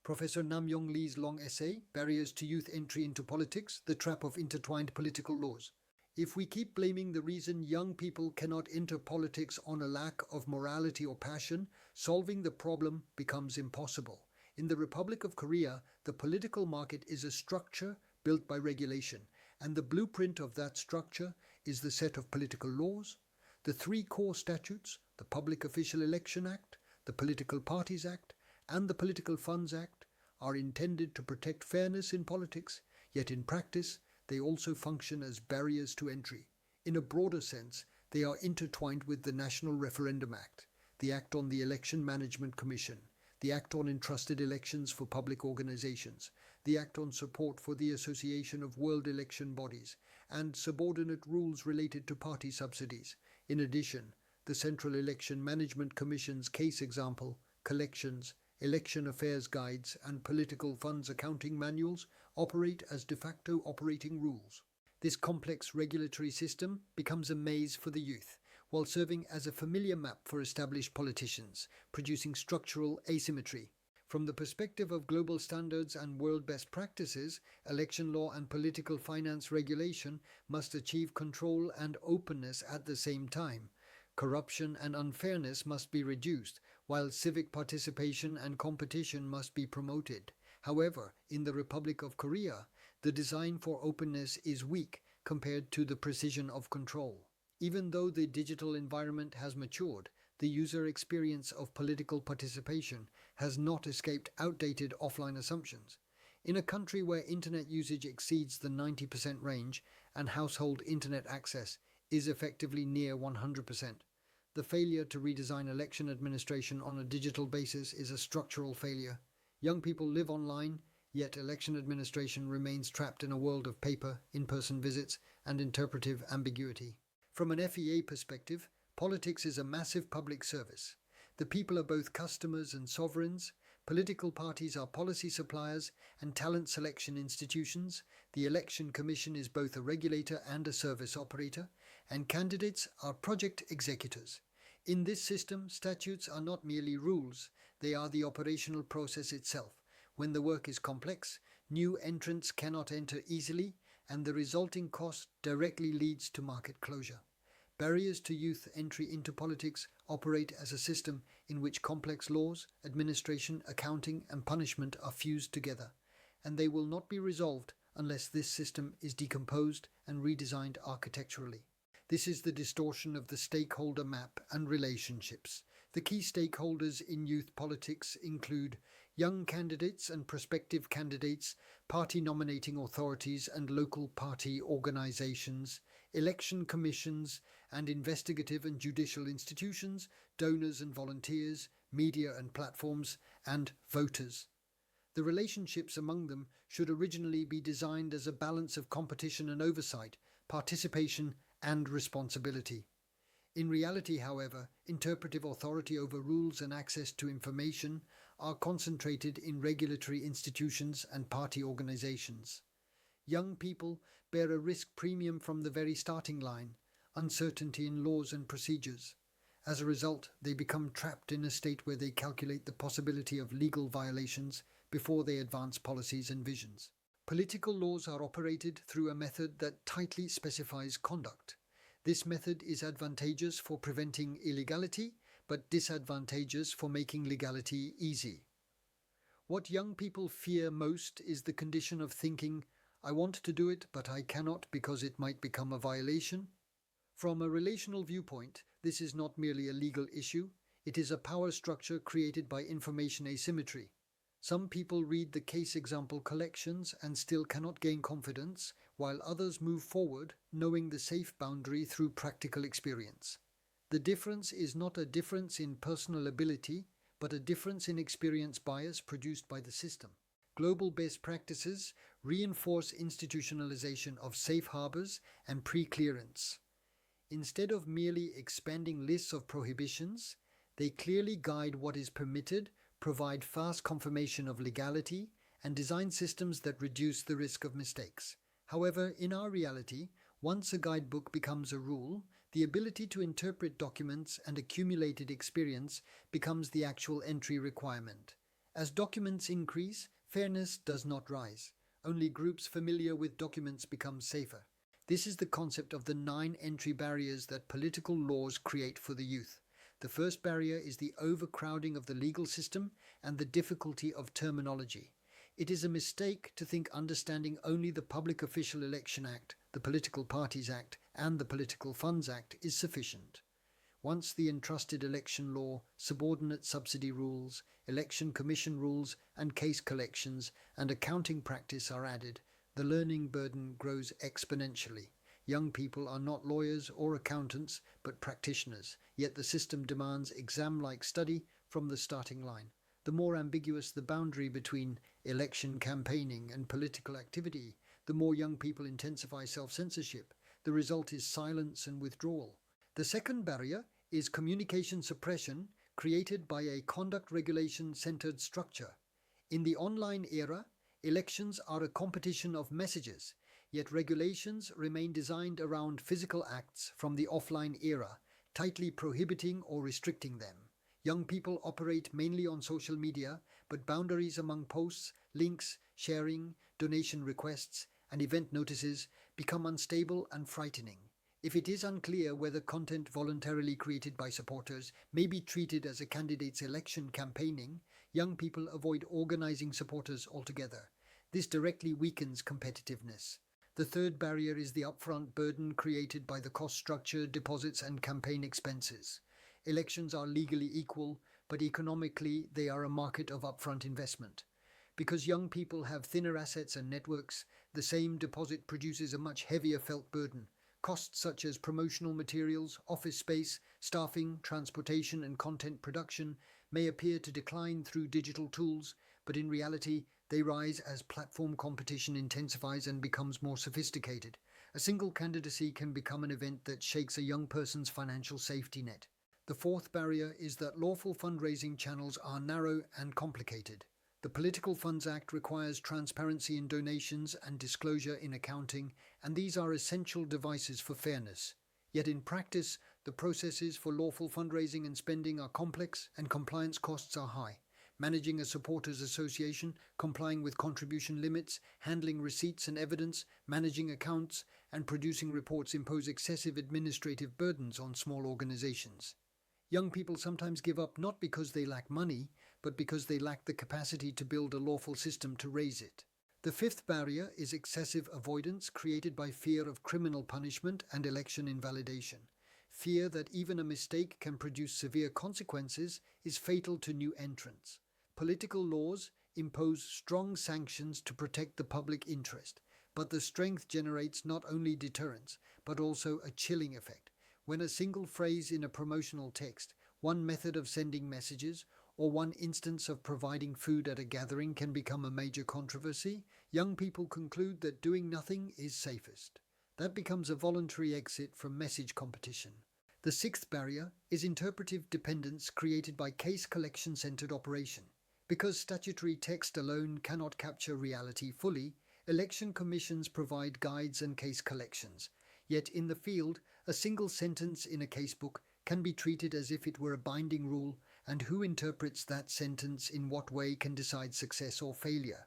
Professor Nam-Yong Lee's long essay, Barriers to Youth Entry into Politics, The Trap of Intertwined Political Laws. If we keep blaming the reason young people cannot enter politics on a lack of morality or passion, solving the problem becomes impossible. In the Republic of Korea, the political market is a structure built by regulation, and the blueprint of that structure is the set of political laws. The three core statutes, the Public Official Election Act, the Political Parties Act, and the Political Funds Act, are intended to protect fairness in politics, yet in practice, they also function as barriers to entry. In a broader sense, they are intertwined with the National Referendum Act, the Act on the Election Management Commission, the Act on Entrusted Elections for Public Organizations, the Act on Support for the Association of World Election Bodies, and subordinate rules related to party subsidies. In addition, the Central Election Management Commission's case example, collections, election affairs guides, and political funds accounting manuals operate as de facto operating rules. This complex regulatory system becomes a maze for the youth, while serving as a familiar map for established politicians, producing structural asymmetry. From the perspective of global standards and world best practices, election law and political finance regulation must achieve control and openness at the same time. Corruption and unfairness must be reduced, while civic participation and competition must be promoted. However, in the Republic of Korea, the design for openness is weak compared to the precision of control. Even though the digital environment has matured, the user experience of political participation has not escaped outdated offline assumptions. In a country where internet usage exceeds the 90% range and household internet access is effectively near 100%, the failure to redesign election administration on a digital basis is a structural failure. Young people live online, yet election administration remains trapped in a world of paper, in-person visits, and interpretive ambiguity. From an FEA perspective, politics is a massive public service. The people are both customers and sovereigns. Political parties are policy suppliers and talent selection institutions. The Election Commission is both a regulator and a service operator, and candidates are project executors. In this system, statutes are not merely rules, they are the operational process itself. When the work is complex, new entrants cannot enter easily, and the resulting cost directly leads to market closure. Barriers to youth entry into politics operate as a system in which complex laws, administration, accounting, and punishment are fused together, and they will not be resolved unless this system is decomposed and redesigned architecturally. This is the distortion of the stakeholder map and relationships. The key stakeholders in youth politics include young candidates and prospective candidates, party nominating authorities and local party organizations, election commissions and investigative and judicial institutions, donors and volunteers, media and platforms, and voters. The relationships among them should originally be designed as a balance of competition and oversight, participation and responsibility. In reality, however, interpretive authority over rules and access to information are concentrated in regulatory institutions and party organizations. Young people bear a risk premium from the very starting line, uncertainty in laws and procedures. As a result, they become trapped in a state where they calculate the possibility of legal violations before they advance policies and visions. Political laws are operated through a method that tightly specifies conduct. This method is advantageous for preventing illegality, but disadvantageous for making legality easy. What young people fear most is the condition of thinking, I want to do it, but I cannot because it might become a violation. From a relational viewpoint, this is not merely a legal issue, it is a power structure created by information asymmetry. Some people read the case example collections and still cannot gain confidence, while others move forward knowing the safe boundary through practical experience. The difference is not a difference in personal ability, but a difference in experience bias produced by the system. Global best practices reinforce institutionalization of safe harbors and pre-clearance. Instead of merely expanding lists of prohibitions, they clearly guide what is permitted, provide fast confirmation of legality, and design systems that reduce the risk of mistakes. However, in our reality, once a guidebook becomes a rule, the ability to interpret documents and accumulated experience becomes the actual entry requirement. As documents increase, fairness does not rise. Only groups familiar with documents become safer. This is the concept of the 9 entry barriers that political laws create for the youth. The first barrier is the overcrowding of the legal system and the difficulty of terminology. It is a mistake to think understanding only the Public Official Election Act, the Political Parties Act, and the Political Funds Act is sufficient. Once the entrusted election law, subordinate subsidy rules, election commission rules, and case collections and accounting practice are added, the learning burden grows exponentially. Young people are not lawyers or accountants, but practitioners, yet the system demands exam-like study from the starting line. The more ambiguous the boundary between election campaigning and political activity, the more young people intensify self-censorship. The result is silence and withdrawal. The second barrier is communication suppression created by a conduct regulation-centered structure. In the online era, elections are a competition of messages, yet regulations remain designed around physical acts from the offline era, tightly prohibiting or restricting them. Young people operate mainly on social media, but boundaries among posts, links, sharing, donation requests, and event notices become unstable and frightening. If it is unclear whether content voluntarily created by supporters may be treated as a candidate's election campaigning, young people avoid organizing supporters altogether. This directly weakens competitiveness. The third barrier is the upfront burden created by the cost structure, deposits, and campaign expenses. Elections are legally equal, but economically they are a market of upfront investment. Because young people have thinner assets and networks, the same deposit produces a much heavier felt burden. Costs such as promotional materials, office space, staffing, transportation, and content production may appear to decline through digital tools, but in reality, they rise as platform competition intensifies and becomes more sophisticated. A single candidacy can become an event that shakes a young person's financial safety net. The fourth barrier is that lawful fundraising channels are narrow and complicated. The Political Funds Act requires transparency in donations and disclosure in accounting, and these are essential devices for fairness. Yet in practice, the processes for lawful fundraising and spending are complex and compliance costs are high. Managing a supporters association, complying with contribution limits, handling receipts and evidence, managing accounts, and producing reports impose excessive administrative burdens on small organizations. Young people sometimes give up not because they lack money, but because they lack the capacity to build a lawful system to raise it. The fifth barrier is excessive avoidance created by fear of criminal punishment and election invalidation. Fear that even a mistake can produce severe consequences is fatal to new entrants. Political laws impose strong sanctions to protect the public interest, but the strength generates not only deterrence, but also a chilling effect. When a single phrase in a promotional text, one method of sending messages, or one instance of providing food at a gathering can become a major controversy, young people conclude that doing nothing is safest. That becomes a voluntary exit from message competition. The sixth barrier is interpretive dependence created by case collection-centered operation. Because statutory text alone cannot capture reality fully, election commissions provide guides and case collections. Yet in the field, a single sentence in a casebook can be treated as if it were a binding rule, and who interprets that sentence in what way can decide success or failure.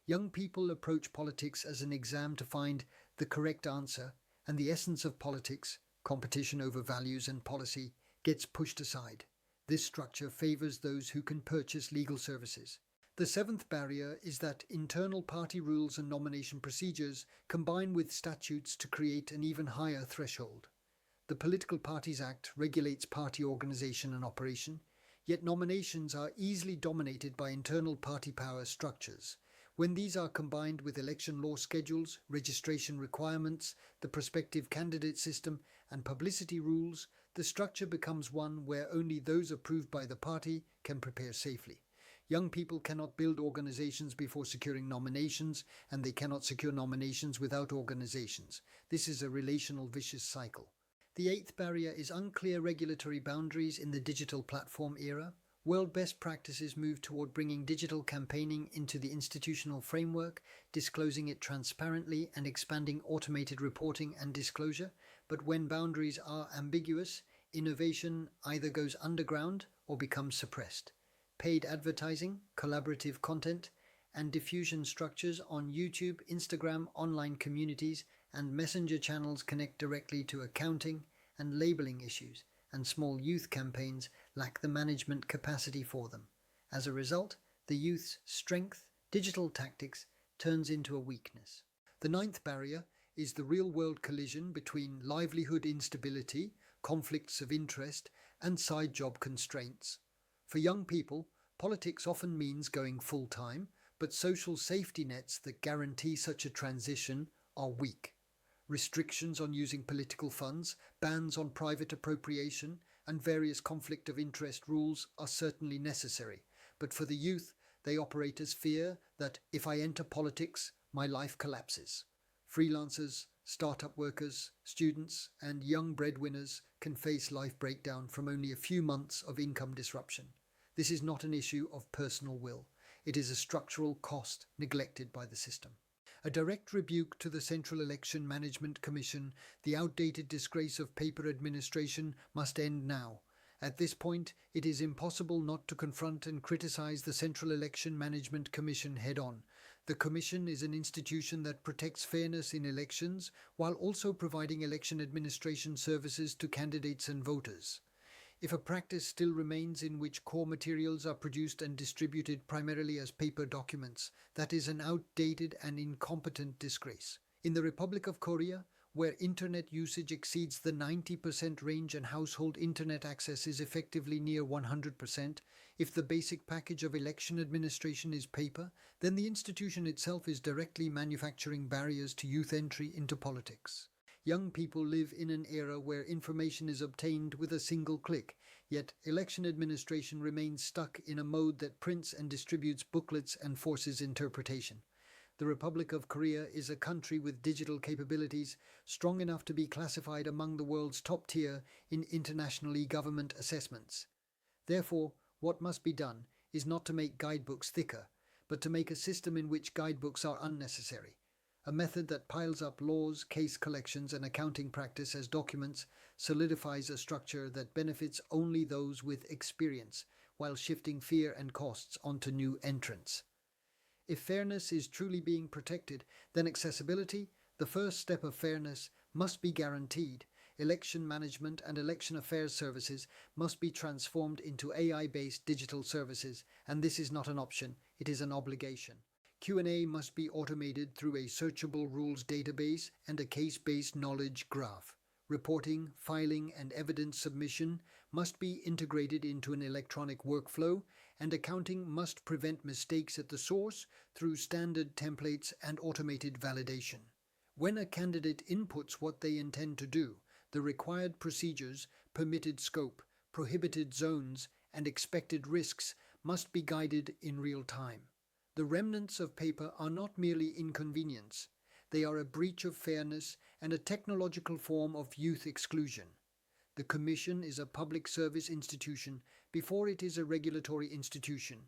Young people approach politics as an exam to find the correct answer, and the essence of politics, competition over values and policy, gets pushed aside. This structure favors those who can purchase legal services. The seventh barrier is that internal party rules and nomination procedures combine with statutes to create an even higher threshold. The Political Parties Act regulates party organization and operation, yet nominations are easily dominated by internal party power structures. When these are combined with election law schedules, registration requirements, the prospective candidate system, and publicity rules, the structure becomes one where only those approved by the party can prepare safely. Young people cannot build organizations before securing nominations, and they cannot secure nominations without organizations. This is a relational vicious cycle. The eighth barrier is unclear regulatory boundaries in the digital platform era. World best practices move toward bringing digital campaigning into the institutional framework, disclosing it transparently and expanding automated reporting and disclosure. But when boundaries are ambiguous, innovation either goes underground or becomes suppressed. paid advertising, collaborative content, and diffusion structures on YouTube, Instagram, online communities, and messenger channels connect directly to accounting and labeling issues, and small youth campaigns lack the management capacity for them. As a result, the youth's strength, digital tactics, turns into a weakness. The ninth barrier is the real-world collision between livelihood instability, conflicts of interest, and side job constraints. For young people, politics often means going full-time, but social safety nets that guarantee such a transition are weak. Restrictions on using political funds, bans on private appropriation, and various conflict of interest rules are certainly necessary, but for the youth, they operate as fear that if I enter politics, my life collapses. Freelancers, startup workers, students, and young breadwinners can face life breakdown from only a few months of income disruption. This is not an issue of personal will. It is a structural cost neglected by the system. A direct rebuke to the Central Election Management Commission, the outdated disgrace of paper administration, must end now. At this point, it is impossible not to confront and criticize the Central Election Management Commission head-on. The Commission is an institution that protects fairness in elections while also providing election administration services to candidates and voters. If a practice still remains in which core materials are produced and distributed primarily as paper documents, that is an outdated and incompetent disgrace. In the Republic of Korea, where internet usage exceeds the 90% range and household internet access is effectively near 100%, if the basic package of election administration is paper, then the institution itself is directly manufacturing barriers to youth entry into politics. Young people live in an era where information is obtained with a single click, yet election administration remains stuck in a mode that prints and distributes booklets and forces interpretation. The Republic of Korea is a country with digital capabilities strong enough to be classified among the world's top tier in international e-government assessments. Therefore, what must be done is not to make guidebooks thicker, but to make a system in which guidebooks are unnecessary. A method that piles up laws, case collections, and accounting practice as documents solidifies a structure that benefits only those with experience, while shifting fear and costs onto new entrants. If fairness is truly being protected, then accessibility, the first step of fairness, must be guaranteed. Election management and election affairs services must be transformed into AI-based digital services, and this is not an option, it is an obligation. Q&A must be automated through a searchable rules database and a case-based knowledge graph. Reporting, filing, and evidence submission must be integrated into an electronic workflow, and accounting must prevent mistakes at the source through standard templates and automated validation. When a candidate inputs what they intend to do, the required procedures, permitted scope, prohibited zones, and expected risks must be guided in real time. The remnants of paper are not merely inconvenience. They are a breach of fairness and a technological form of youth exclusion. The Commission is a public service institution before it is a regulatory institution,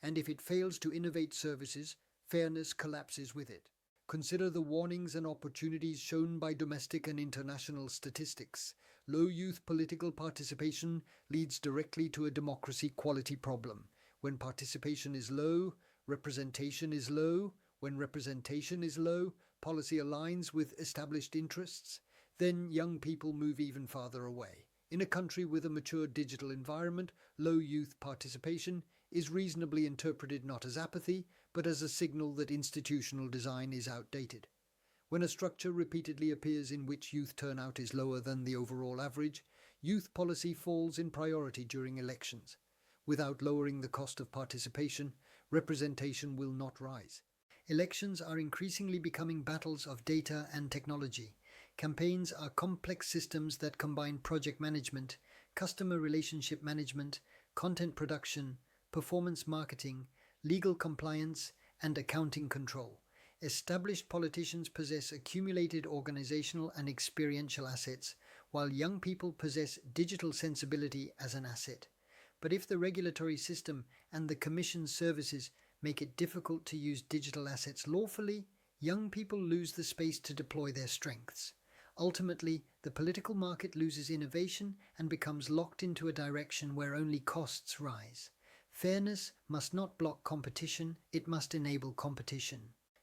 and if it fails to innovate services, fairness collapses with it. Consider the warnings and opportunities shown by domestic and international statistics. Low youth political participation leads directly to a democracy quality problem. When participation is low, representation is low. When representation is low, policy aligns with established interests. Then young people move even farther away. In a country with a mature digital environment, low youth participation is reasonably interpreted not as apathy, but as a signal that institutional design is outdated. When a structure repeatedly appears in which youth turnout is lower than the overall average, youth policy falls in priority during elections. Without lowering the cost of participation, representation will not rise. Elections are increasingly becoming battles of data and technology. Campaigns are complex systems that combine project management, customer relationship management, content production, performance marketing, legal compliance, and accounting control. Established politicians possess accumulated organizational and experiential assets, while young people possess digital sensibility as an asset. But if the regulatory system and the Commission's services make it difficult to use digital assets lawfully, young people lose the space to deploy their strengths. Ultimately, the political market loses innovation and becomes locked into a direction where only costs rise. Fairness must not block competition, it must enable competition.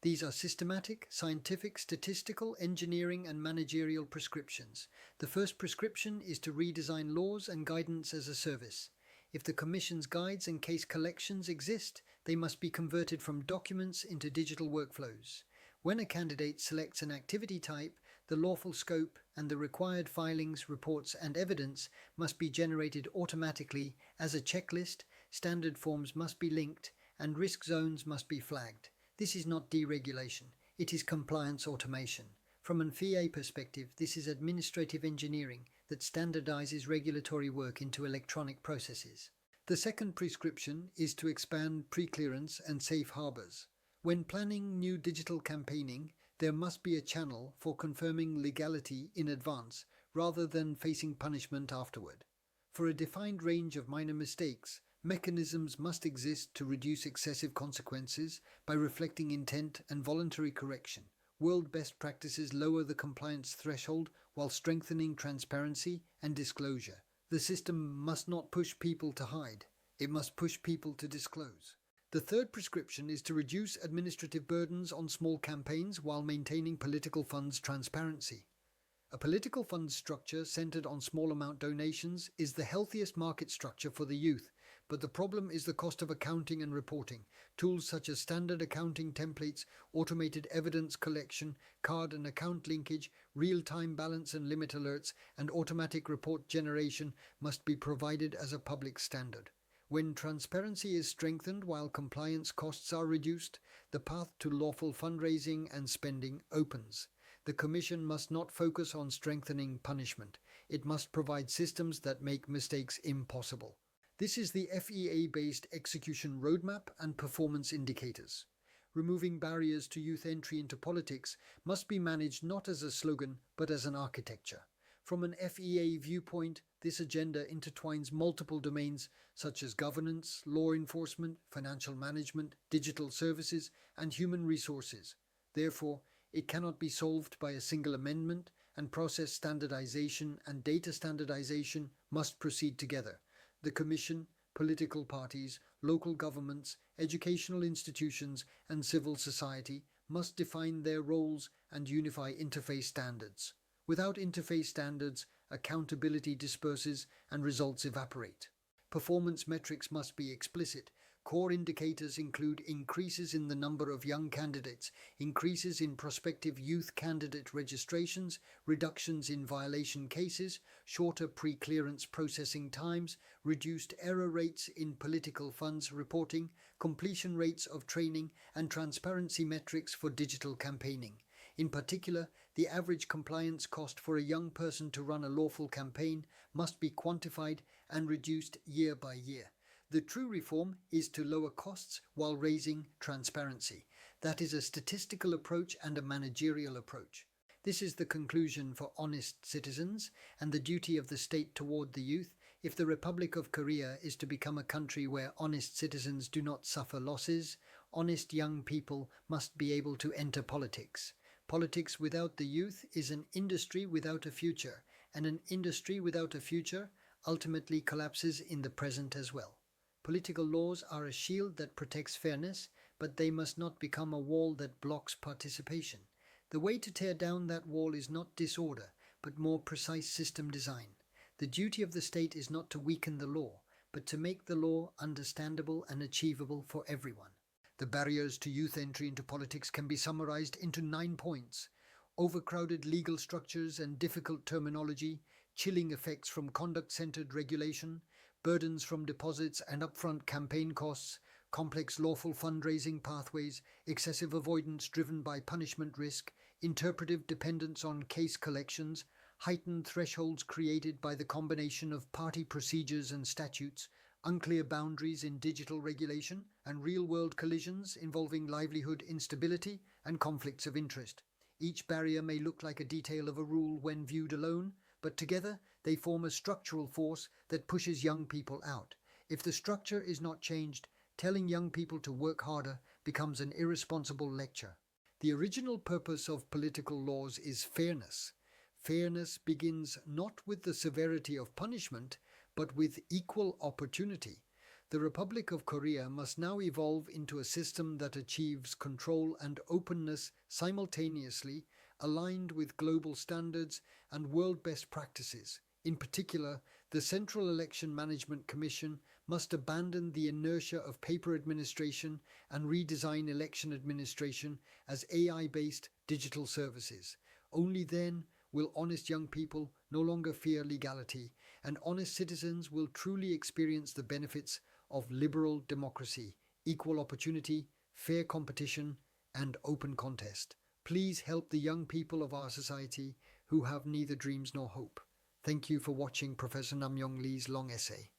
These are systematic, scientific, statistical, engineering, and managerial prescriptions. The first prescription is to redesign laws and guidance as a service. If the Commission's guides and case collections exist, they must be converted from documents into digital workflows. When a candidate selects an activity type, the lawful scope and the required filings, reports, and evidence must be generated automatically as a checklist, standard forms must be linked, and risk zones must be flagged. This is not deregulation, it is compliance automation. From an FEA perspective, this is administrative engineering that standardizes regulatory work into electronic processes. The second prescription is to expand pre-clearance and safe harbors. When planning new digital campaigning, there must be a channel for confirming legality in advance rather than facing punishment afterward. For a defined range of minor mistakes, mechanisms must exist to reduce excessive consequences by reflecting intent and voluntary correction. World best practices lower the compliance threshold while strengthening transparency and disclosure. The system must not push people to hide. It must push people to disclose. The third prescription is to reduce administrative burdens on small campaigns while maintaining political funds transparency. A political funds structure centered on small amount donations is the healthiest market structure for the youth, but the problem is the cost of accounting and reporting. Tools such as standard accounting templates, automated evidence collection, card and account linkage, real-time balance and limit alerts, and automatic report generation must be provided as a public standard. When transparency is strengthened while compliance costs are reduced, the path to lawful fundraising and spending opens. The Commission must not focus on strengthening punishment. It must provide systems that make mistakes impossible. This is the FEA-based execution roadmap and performance indicators. Removing barriers to youth entry into politics must be managed not as a slogan but as an architecture. From an FEA viewpoint, this agenda intertwines multiple domains such as governance, law enforcement, financial management, digital services, and human resources. Therefore, it cannot be solved by a single amendment, and process standardization and data standardization must proceed together. The Commission, political parties, local governments, educational institutions, and civil society must define their roles and unify interface standards. Without interface standards, accountability disperses and results evaporate. Performance metrics must be explicit. Core indicators include increases in the number of young candidates, increases in prospective youth candidate registrations, reductions in violation cases, shorter pre-clearance processing times, reduced error rates in political funds reporting, completion rates of training, and transparency metrics for digital campaigning. In particular, the average compliance cost for a young person to run a lawful campaign must be quantified and reduced year by year. The true reform is to lower costs while raising transparency. That is a statistical approach and a managerial approach. This is the conclusion for honest citizens and the duty of the state toward the youth if the Republic of Korea is to become a country where honest citizens do not suffer losses. Honest young people must be able to enter politics. Politics without the youth is an industry without a future, and an industry without a future ultimately collapses in the present as well. Political laws are a shield that protects fairness, but they must not become a wall that blocks participation. The way to tear down that wall is not disorder, but more precise system design. The duty of the state is not to weaken the law, but to make the law understandable and achievable for everyone. The barriers to youth entry into politics can be summarized into 9 points. Overcrowded legal structures and difficult terminology, chilling effects from conduct-centered regulation, burdens from deposits and upfront campaign costs, complex lawful fundraising pathways, excessive avoidance driven by punishment risk, interpretive dependence on case collections, heightened thresholds created by the combination of party procedures and statutes, unclear boundaries in digital regulation, and real-world collisions involving livelihood instability and conflicts of interest. Each barrier may look like a detail of a rule when viewed alone, but together they form a structural force that pushes young people out. If the structure is not changed, telling young people to work harder becomes an irresponsible lecture. The original purpose of political laws is fairness. Fairness begins not with the severity of punishment, but with equal opportunity. The Republic of Korea must now evolve into a system that achieves control and openness simultaneously, aligned with global standards and world best practices. In particular, the Central Election Management Commission must abandon the inertia of paper administration and redesign election administration as AI-based digital services. Only then will honest young people no longer fear legality, and honest citizens will truly experience the benefits of liberal democracy, equal opportunity, fair competition, and open contest. Please help the young people of our society who have neither dreams nor hope. Thank you for watching Professor Nam-Yong Lee's long essay.